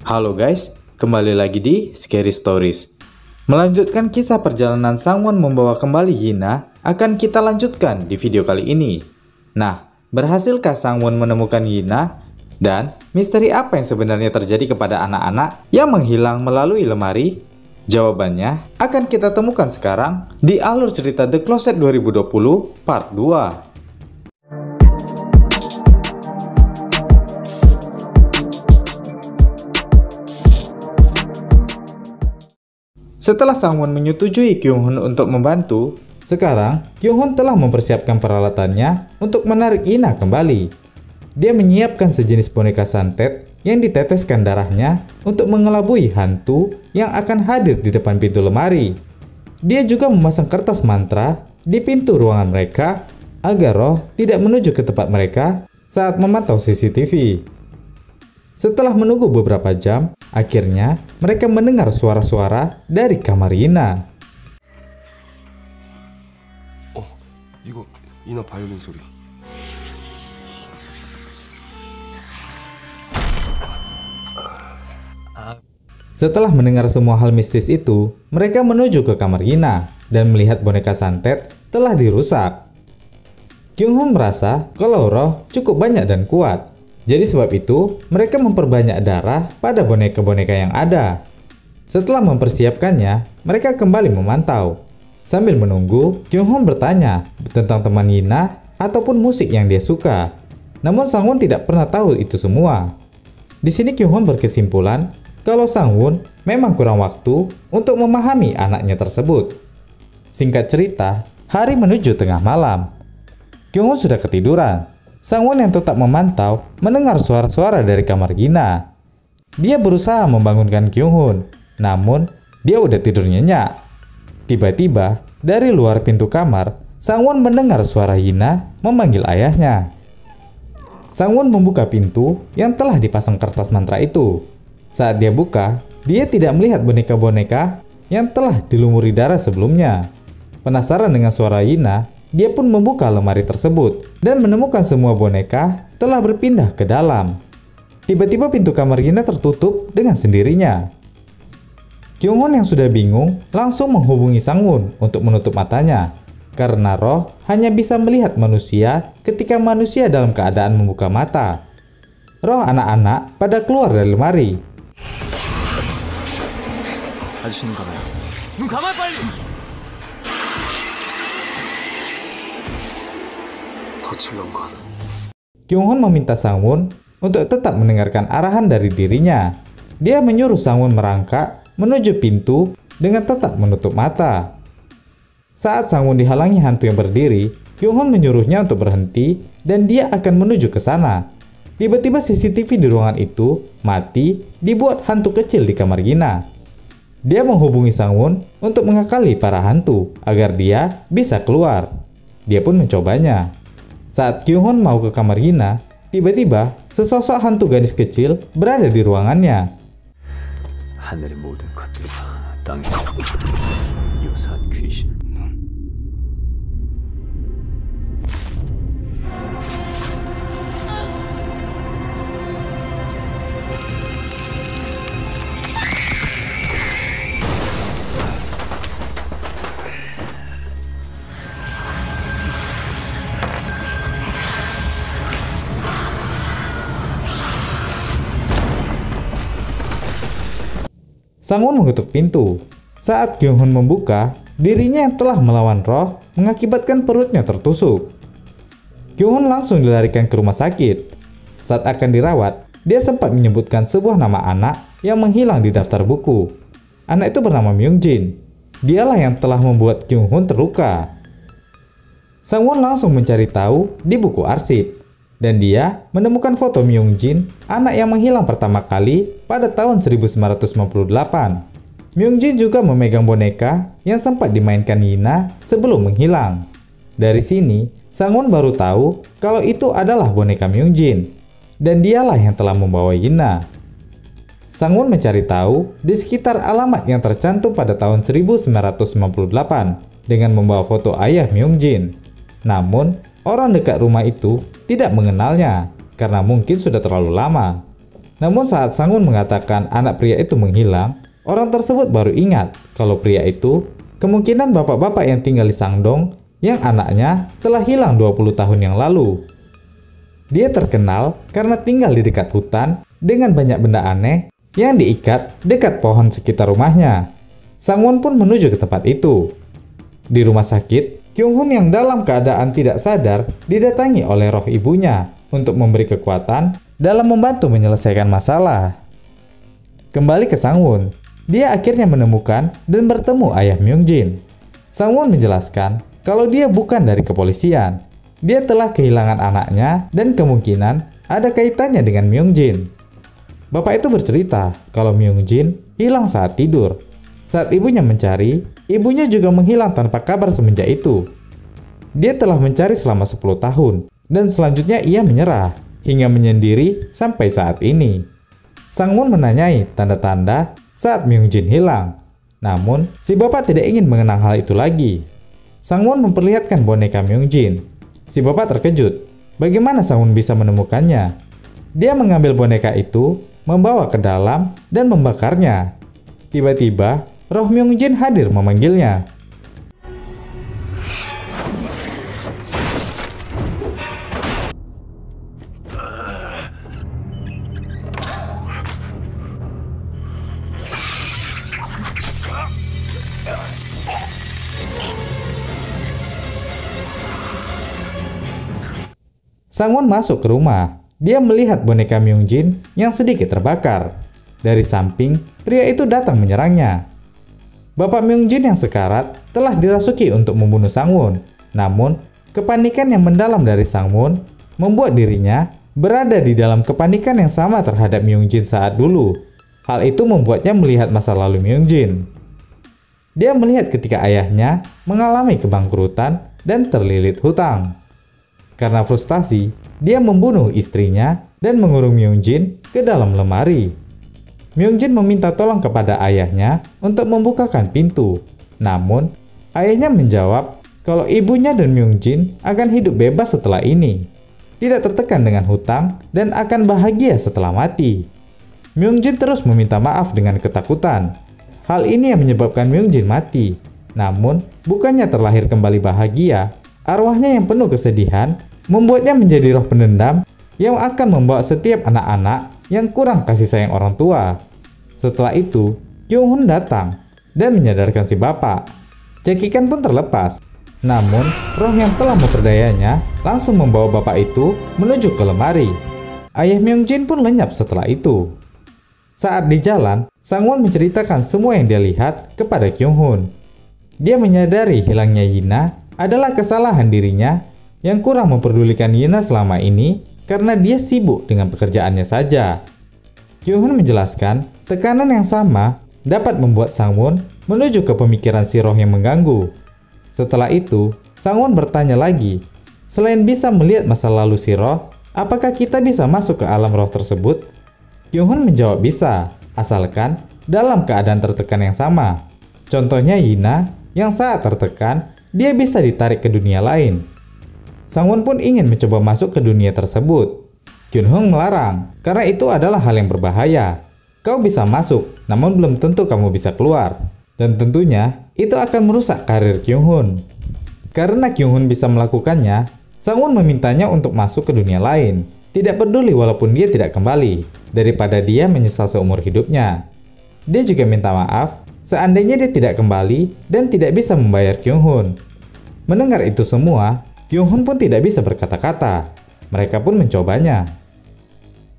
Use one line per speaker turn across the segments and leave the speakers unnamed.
Halo guys, kembali lagi di Scary Stories. Melanjutkan kisah perjalanan Sangwon membawa kembali Yina akan kita lanjutkan di video kali ini. Nah, berhasilkah Sangwon menemukan Yina? Dan misteri apa yang sebenarnya terjadi kepada anak-anak yang menghilang melalui lemari? Jawabannya akan kita temukan sekarang di alur cerita The Closet 2020 Part 2. Setelah Sangwon menyetujui Kyung-hun untuk membantu, sekarang Kyung-hun telah mempersiapkan peralatannya untuk menarik Yina kembali. Dia menyiapkan sejenis boneka santet yang diteteskan darahnya untuk mengelabui hantu yang akan hadir di depan pintu lemari. Dia juga memasang kertas mantra di pintu ruangan mereka agar roh tidak menuju ke tempat mereka saat memantau CCTV. Setelah menunggu beberapa jam, akhirnya mereka mendengar suara-suara dari kamar Yina.
이거 이나 바이올린 소리.
Setelah mendengar semua hal mistis itu, mereka menuju ke kamar Yina dan melihat boneka santet telah dirusak. Kyung-hun merasa kalau roh cukup banyak dan kuat. Jadi sebab itu, mereka memperbanyak darah pada boneka-boneka yang ada. Setelah mempersiapkannya, mereka kembali memantau. Sambil menunggu, Kyung-hun bertanya tentang teman Yina ataupun musik yang dia suka. Namun Sangwon tidak pernah tahu itu semua. Di sini Kyung-hun berkesimpulan kalau Sangwon memang kurang waktu untuk memahami anaknya tersebut. Singkat cerita, hari menuju tengah malam. Kyung-hun sudah ketiduran. Sangwon yang tetap memantau mendengar suara-suara dari kamar Yina. Dia berusaha membangunkan Kyung-hun, namun dia udah tidur nyenyak. Tiba-tiba, dari luar pintu kamar, Sangwon mendengar suara Yina memanggil ayahnya. Sangwon membuka pintu yang telah dipasang kertas mantra itu. Saat dia buka, dia tidak melihat boneka-boneka yang telah dilumuri darah sebelumnya. Penasaran dengan suara Yina, dia pun membuka lemari tersebut dan menemukan semua boneka telah berpindah ke dalam. Tiba-tiba pintu kamar Yina tertutup dengan sendirinya. Kyung-hun yang sudah bingung langsung menghubungi Sangwon untuk menutup matanya. Karena roh hanya bisa melihat manusia ketika manusia dalam keadaan membuka mata. Roh anak-anak pada keluar dari lemari.
아저씨 눈 감아요. 눈 감아 빨리.
Kyung-hun meminta Sangwon untuk tetap mendengarkan arahan dari dirinya. Dia menyuruh Sangwon merangkak menuju pintu dengan tetap menutup mata. Saat Sangwon dihalangi hantu yang berdiri, Kyung-hun menyuruhnya untuk berhenti dan dia akan menuju ke sana. Tiba-tiba CCTV di ruangan itu mati dibuat hantu kecil di kamar Yina. Dia menghubungi Sangwon untuk mengakali para hantu agar dia bisa keluar. Dia pun mencobanya. Saat Kyung-hun mau ke kamar Yina, tiba-tiba sesosok hantu gadis kecil berada di ruangannya.
하늘의 모든 것들이 땅에 유사한 귀신.
Sangwon mengetuk pintu. Saat Kyung-hun membuka, dirinya yang telah melawan roh mengakibatkan perutnya tertusuk. Kyung-hun langsung dilarikan ke rumah sakit. Saat akan dirawat, dia sempat menyebutkan sebuah nama anak yang menghilang di daftar buku. Anak itu bernama Myung-jin. Dialah yang telah membuat Kyung-hun terluka. Sangwon langsung mencari tahu di buku arsip. Dan dia menemukan foto Myung-jin, anak yang menghilang pertama kali pada tahun 1958. Myung-jin juga memegang boneka yang sempat dimainkan Yina sebelum menghilang. Dari sini, Sangwon baru tahu kalau itu adalah boneka Myung-jin. Dan dialah yang telah membawa Yina. Sangwon mencari tahu di sekitar alamat yang tercantum pada tahun 1998 dengan membawa foto ayah Myung-jin. Namun, orang dekat rumah itu tidak mengenalnya karena mungkin sudah terlalu lama. Namun saat Sang-won mengatakan anak pria itu menghilang, orang tersebut baru ingat kalau pria itu kemungkinan bapak-bapak yang tinggal di Sangdong yang anaknya telah hilang 20 tahun yang lalu. Dia terkenal karena tinggal di dekat hutan dengan banyak benda aneh yang diikat dekat pohon sekitar rumahnya. Sang-won pun menuju ke tempat itu. Di rumah sakit, Kyung-hun yang dalam keadaan tidak sadar didatangi oleh roh ibunya untuk memberi kekuatan dalam membantu menyelesaikan masalah. Kembali ke Sang-won, dia akhirnya menemukan dan bertemu ayah Myung-jin. Sang-won menjelaskan kalau dia bukan dari kepolisian. Dia telah kehilangan anaknya dan kemungkinan ada kaitannya dengan Myung-jin. Bapak itu bercerita kalau Myung-jin hilang saat tidur. Saat ibunya mencari, ibunya juga menghilang tanpa kabar semenjak itu. Dia telah mencari selama 10 tahun dan selanjutnya ia menyerah hingga menyendiri sampai saat ini. Sang-won menanyai tanda-tanda saat Myung-jin hilang. Namun, si bapak tidak ingin mengenang hal itu lagi. Sang-won memperlihatkan boneka Myung-jin. Si bapak terkejut. Bagaimana Sang-won bisa menemukannya? Dia mengambil boneka itu, membawa ke dalam, dan membakarnya. Tiba-tiba, roh Myung-jin hadir memanggilnya. Sang-won masuk ke rumah. Dia melihat boneka Myung-jin yang sedikit terbakar. Dari samping, pria itu datang menyerangnya. Bapak Myung-jin yang sekarat telah dirasuki untuk membunuh Sang-won. Namun, kepanikan yang mendalam dari Sang-won membuat dirinya berada di dalam kepanikan yang sama terhadap Myung-jin saat dulu. Hal itu membuatnya melihat masa lalu Myung-jin. Dia melihat ketika ayahnya mengalami kebangkrutan dan terlilit hutang. Karena frustasi, dia membunuh istrinya dan mengurung Myung-jin ke dalam lemari. Myung-jin meminta tolong kepada ayahnya untuk membukakan pintu. Namun, ayahnya menjawab kalau ibunya dan Myung-jin akan hidup bebas setelah ini, tidak tertekan dengan hutang dan akan bahagia setelah mati. Myung-jin terus meminta maaf dengan ketakutan. Hal ini yang menyebabkan Myung-jin mati. Namun, bukannya terlahir kembali bahagia, arwahnya yang penuh kesedihan membuatnya menjadi roh pendendam yang akan membawa setiap anak-anak yang kurang kasih sayang orang tua. Setelah itu, Kyung-hun datang dan menyadarkan si bapak. Cekikan pun terlepas. Namun, roh yang telah memperdayanya langsung membawa bapak itu menuju ke lemari. Ayah Myung-jin pun lenyap setelah itu. Saat di jalan, Sang-won menceritakan semua yang dia lihat kepada Kyung-hun. Dia menyadari hilangnya Yina adalah kesalahan dirinya yang kurang memperdulikan Yina selama ini karena dia sibuk dengan pekerjaannya saja. Kyung-hun menjelaskan tekanan yang sama dapat membuat Sang-won menuju ke pemikiran si roh yang mengganggu. Setelah itu, Sang-won bertanya lagi, selain bisa melihat masa lalu si roh, apakah kita bisa masuk ke alam roh tersebut? Kyung-hun menjawab bisa, asalkan dalam keadaan tertekan yang sama. Contohnya Yina yang saat tertekan, dia bisa ditarik ke dunia lain. Sang-won pun ingin mencoba masuk ke dunia tersebut. Kyung-hun melarang, karena itu adalah hal yang berbahaya. Kau bisa masuk, namun belum tentu kamu bisa keluar. Dan tentunya, itu akan merusak karir Kyung-hun. Karena Kyung-hun bisa melakukannya, Sang-won memintanya untuk masuk ke dunia lain. Tidak peduli walaupun dia tidak kembali, daripada dia menyesal seumur hidupnya. Dia juga minta maaf, seandainya dia tidak kembali dan tidak bisa membayar Kyung-hun. Mendengar itu semua, Kyung-hun pun tidak bisa berkata-kata. Mereka pun mencobanya.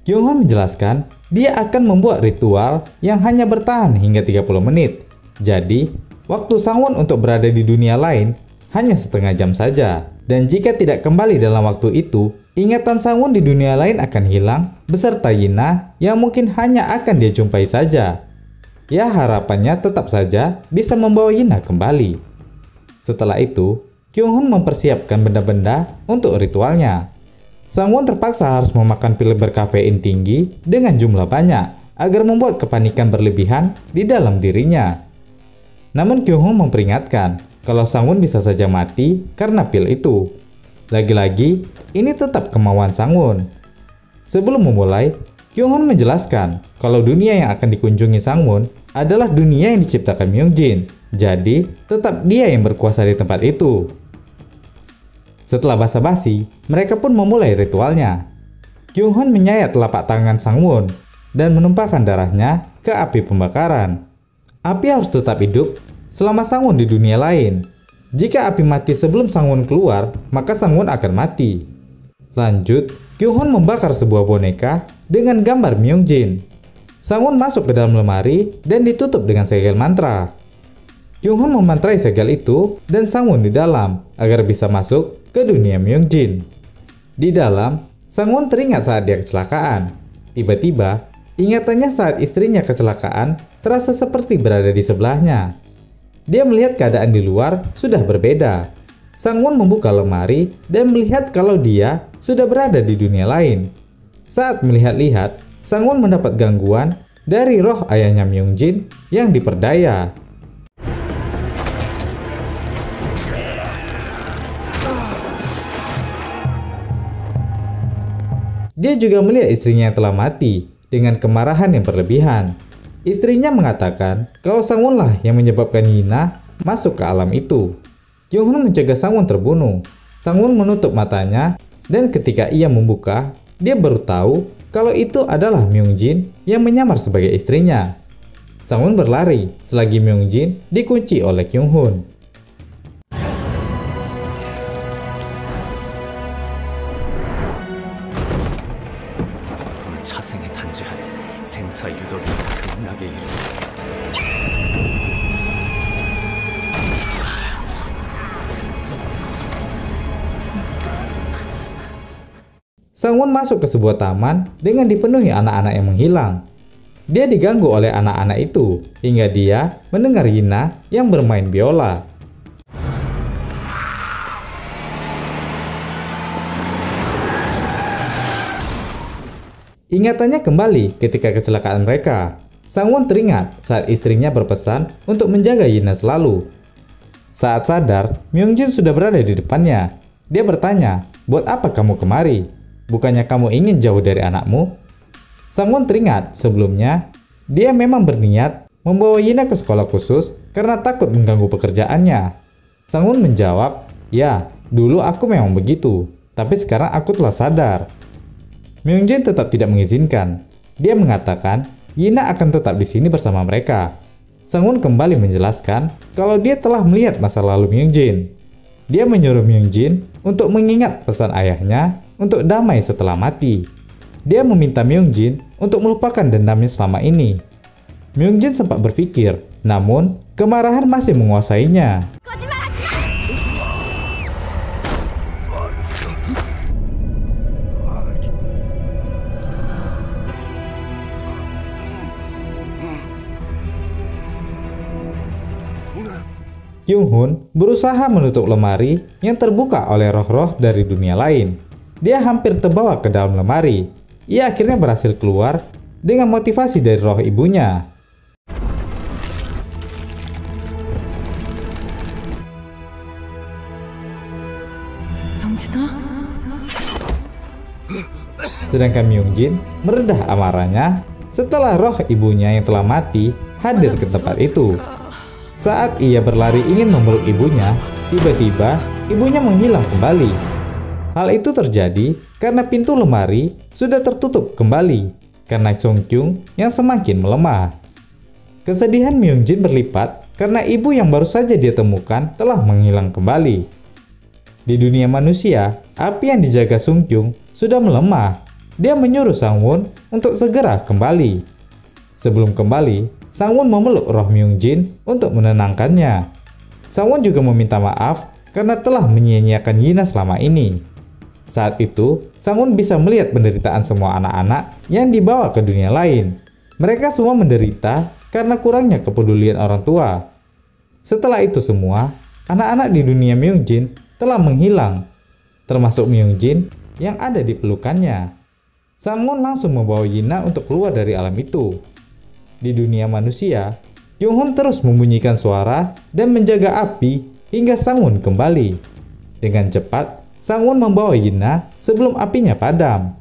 Kyung-hun menjelaskan dia akan membuat ritual yang hanya bertahan hingga 30 menit. Jadi, waktu Sang-won untuk berada di dunia lain hanya setengah jam saja. Dan jika tidak kembali dalam waktu itu, ingatan Sang-won di dunia lain akan hilang beserta Yina yang mungkin hanya akan dia jumpai saja. Ya, harapannya tetap saja bisa membawa Yina kembali. Setelah itu, Kyung-hun mempersiapkan benda-benda untuk ritualnya. Sang-won terpaksa harus memakan pil berkafein tinggi dengan jumlah banyak agar membuat kepanikan berlebihan di dalam dirinya. Namun Kyung-hun memperingatkan kalau Sang-won bisa saja mati karena pil itu. Lagi-lagi, ini tetap kemauan Sang-won. Sebelum memulai, Kyung-hun menjelaskan kalau dunia yang akan dikunjungi Sang-won adalah dunia yang diciptakan Myung-jin, jadi tetap dia yang berkuasa di tempat itu. Setelah basa-basi, mereka pun memulai ritualnya. Kyung-hun menyayat telapak tangan Sang-won dan menumpahkan darahnya ke api pembakaran. Api harus tetap hidup selama Sang-won di dunia lain. Jika api mati sebelum Sang-won keluar, maka Sang-won akan mati. Lanjut, Kyung-hun membakar sebuah boneka dengan gambar Myung-jin. Sang-won masuk ke dalam lemari dan ditutup dengan segel mantra. Kyung-hun memantrai segel itu dan Sang-won di dalam agar bisa masuk ke dunia Myung-jin. Di dalam, Sang-won teringat saat dia kecelakaan. Tiba-tiba, ingatannya saat istrinya kecelakaan terasa seperti berada di sebelahnya. Dia melihat keadaan di luar sudah berbeda. Sang-won membuka lemari dan melihat kalau dia sudah berada di dunia lain. Saat melihat-lihat, Sang-won mendapat gangguan dari roh ayahnya Myung-jin yang diperdaya. Dia juga melihat istrinya yang telah mati dengan kemarahan yang berlebihan. Istrinya mengatakan kalau Sang-won lah yang menyebabkan Yina masuk ke alam itu. Kyung-hun mencegah Sang-won terbunuh. Sang-won menutup matanya dan ketika ia membuka, dia baru tahu kalau itu adalah Myung-jin yang menyamar sebagai istrinya. Sang-won berlari selagi Myung-jin dikunci oleh Kyung-hun.
차생에 단죄하니 생사 유도를 극락에 이르.
Sang-won masuk ke sebuah taman dengan dipenuhi anak-anak yang menghilang. Dia diganggu oleh anak-anak itu hingga dia mendengar Yina yang bermain biola. Ingatannya kembali ketika kecelakaan mereka. Sang-won teringat saat istrinya berpesan untuk menjaga Yina selalu. Saat sadar, Myung-jin sudah berada di depannya. Dia bertanya, "Buat apa kamu kemari? Bukannya kamu ingin jauh dari anakmu?" Sang-won teringat sebelumnya, dia memang berniat membawa Yina ke sekolah khusus karena takut mengganggu pekerjaannya. Sang-won menjawab, "Ya, dulu aku memang begitu, tapi sekarang aku telah sadar." Myung-jin tetap tidak mengizinkan. Dia mengatakan Yina akan tetap di sini bersama mereka. Sang-won kembali menjelaskan kalau dia telah melihat masa lalu Myung-jin. Dia menyuruh Myung-jin untuk mengingat pesan ayahnya untuk damai setelah mati. Dia meminta Myung-jin untuk melupakan dendamnya selama ini. Myung-jin sempat berpikir, namun kemarahan masih menguasainya. Kyung-hun berusaha menutup lemari yang terbuka oleh roh-roh dari dunia lain. Dia hampir terbawa ke dalam lemari. Ia akhirnya berhasil keluar dengan motivasi dari roh ibunya. Sedangkan Myung-jin meredah amarahnya setelah roh ibunya yang telah mati hadir ke tempat itu. Saat ia berlari ingin memeluk ibunya, tiba-tiba ibunya menghilang kembali. Hal itu terjadi karena pintu lemari sudah tertutup kembali karena Sung-kyung yang semakin melemah. Kesedihan Myung-jin berlipat karena ibu yang baru saja dia temukan telah menghilang kembali. Di dunia manusia, api yang dijaga Sung-kyung sudah melemah. Dia menyuruh Sang-won untuk segera kembali. Sebelum kembali, Sang-won memeluk roh Myung-jin untuk menenangkannya. Sang-won juga meminta maaf karena telah menyia-nyiakan Yina selama ini. Saat itu, Sang-won bisa melihat penderitaan semua anak-anak yang dibawa ke dunia lain. Mereka semua menderita karena kurangnya kepedulian orang tua. Setelah itu semua, anak-anak di dunia Myung-jin telah menghilang, termasuk Myung-jin yang ada di pelukannya. Sang-won langsung membawa Yina untuk keluar dari alam itu. Di dunia manusia, Kyung-hun terus membunyikan suara dan menjaga api hingga Sang-won kembali. Dengan cepat, Sang-won membawa Yina sebelum apinya padam.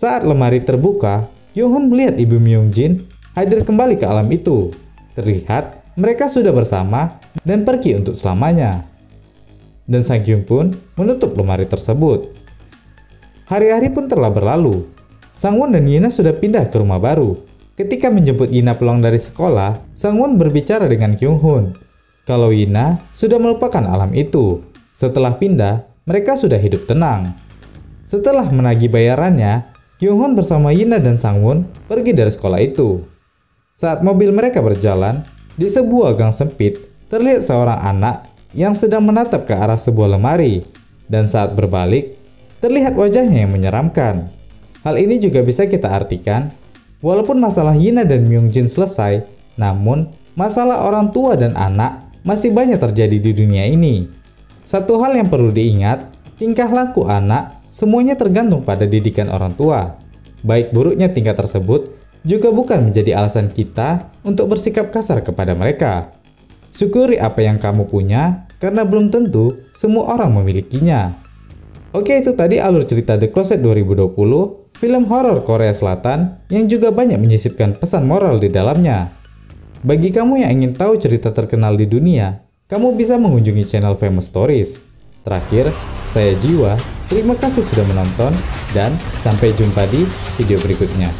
Saat lemari terbuka, Kyung-hun melihat Ibu Myung-jin hadir kembali ke alam itu. Terlihat mereka sudah bersama dan pergi untuk selamanya. Dan Sang-kyung pun menutup lemari tersebut. Hari-hari pun telah berlalu. Sang-won dan Yina sudah pindah ke rumah baru. Ketika menjemput Yina pulang dari sekolah, Sang-won berbicara dengan Kyung-hun kalau Yina sudah melupakan alam itu. Setelah pindah, mereka sudah hidup tenang. Setelah menagih bayarannya, Kyung-hun bersama Yina dan Sang-won pergi dari sekolah itu. Saat mobil mereka berjalan, di sebuah gang sempit, terlihat seorang anak yang sedang menatap ke arah sebuah lemari. Dan saat berbalik, terlihat wajahnya yang menyeramkan. Hal ini juga bisa kita artikan, walaupun masalah Yina dan Myung-jin selesai, namun masalah orang tua dan anak masih banyak terjadi di dunia ini. Satu hal yang perlu diingat, tingkah laku anak semuanya tergantung pada didikan orang tua. Baik buruknya tingkah tersebut juga bukan menjadi alasan kita untuk bersikap kasar kepada mereka. Syukuri apa yang kamu punya, karena belum tentu semua orang memilikinya. Oke, itu tadi alur cerita The Closet 2020, film horor Korea Selatan yang juga banyak menyisipkan pesan moral di dalamnya. Bagi kamu yang ingin tahu cerita terkenal di dunia, kamu bisa mengunjungi channel Famous Stories. Terakhir, saya Jiwa, terima kasih sudah menonton, dan sampai jumpa di video berikutnya.